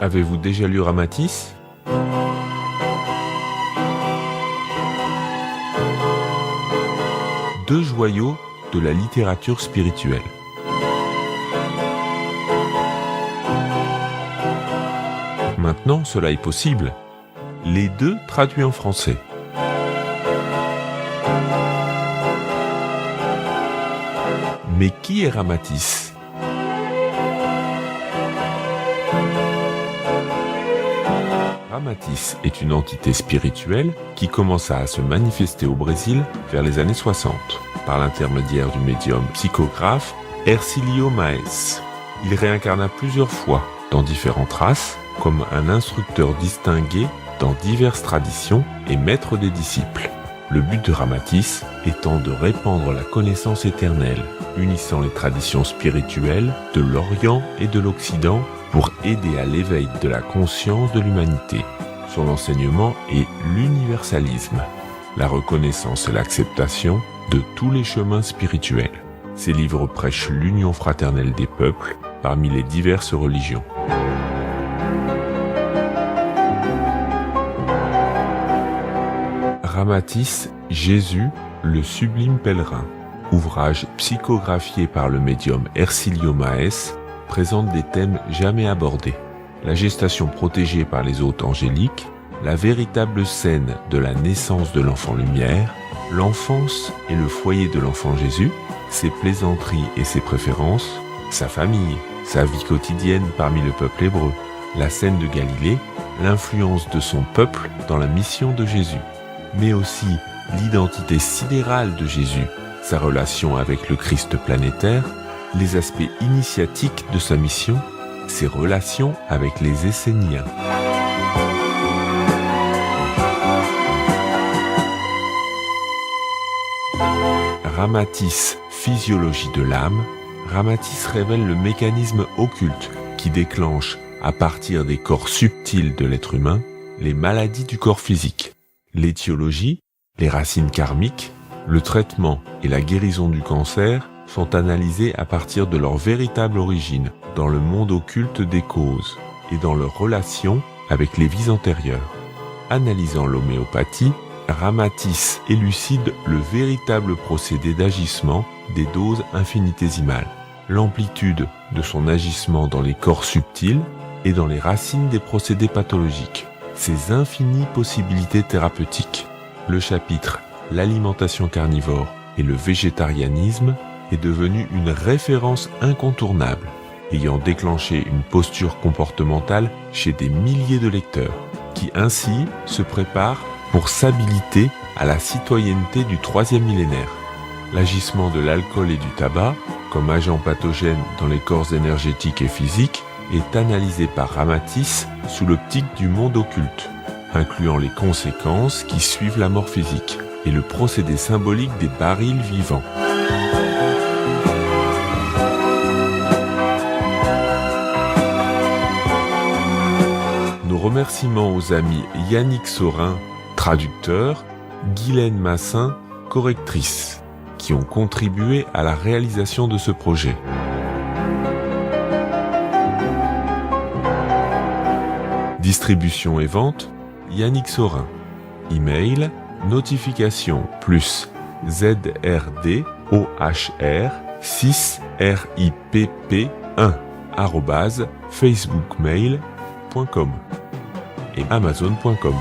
Avez-vous déjà lu Ramatis ? Deux joyaux de la littérature spirituelle. Maintenant, cela est possible. Les deux traduits en français. Mais qui est Ramatis ? Ramatis est une entité spirituelle qui commença à se manifester au Brésil vers les années 60, par l'intermédiaire du médium psychographe Hercílio Maes. Il réincarna plusieurs fois dans différentes races, comme un instructeur distingué dans diverses traditions et maître des disciples. Le but de Ramatis étant de répandre la connaissance éternelle, unissant les traditions spirituelles de l'Orient et de l'Occident pour aider à l'éveil de la conscience de l'humanité. Son enseignement est l'universalisme, la reconnaissance et l'acceptation de tous les chemins spirituels. Ses livres prêchent l'union fraternelle des peuples parmi les diverses religions. Ramatis, Jésus, le sublime pèlerin, ouvrage psychographié par le médium Hercílio Maes, présente des thèmes jamais abordés. La gestation protégée par les hôtes angéliques, la véritable scène de la naissance de l'enfant lumière, l'enfance et le foyer de l'enfant Jésus, ses plaisanteries et ses préférences, sa famille, sa vie quotidienne parmi le peuple hébreu, la scène de Galilée, l'influence de son peuple dans la mission de Jésus, mais aussi l'identité sidérale de Jésus, sa relation avec le Christ planétaire, les aspects initiatiques de sa mission, ses relations avec les Esséniens. Ramatis, physiologie de l'âme. Ramatis révèle le mécanisme occulte qui déclenche, à partir des corps subtils de l'être humain, les maladies du corps physique. L'étiologie, les racines karmiques, le traitement et la guérison du cancer sont analysés à partir de leur véritable origine dans le monde occulte des causes et dans leur relation avec les vies antérieures. Analysant l'homéopathie, Ramatis élucide le véritable procédé d'agissement des doses infinitésimales, l'amplitude de son agissement dans les corps subtils et dans les racines des procédés pathologiques, ses infinies possibilités thérapeutiques. Le chapitre « L'alimentation carnivore et le végétarianisme » est devenu une référence incontournable, ayant déclenché une posture comportementale chez des milliers de lecteurs, qui ainsi se préparent pour s'habiliter à la citoyenneté du 3e millénaire. L'agissement de l'alcool et du tabac, comme agent pathogène dans les corps énergétiques et physiques, est analysé par Ramatis sous l'optique du monde occulte, incluant les conséquences qui suivent la mort physique et le procédé symbolique des barils vivants. Nos remerciements aux amis Yannick Sorin, traducteur, Guylaine Massin, correctrice, qui ont contribué à la réalisation de ce projet. Distribution et vente, Yannick Sorin. Email, notification plus zrdohr6ripp1 @facebookmail.com et amazon.com.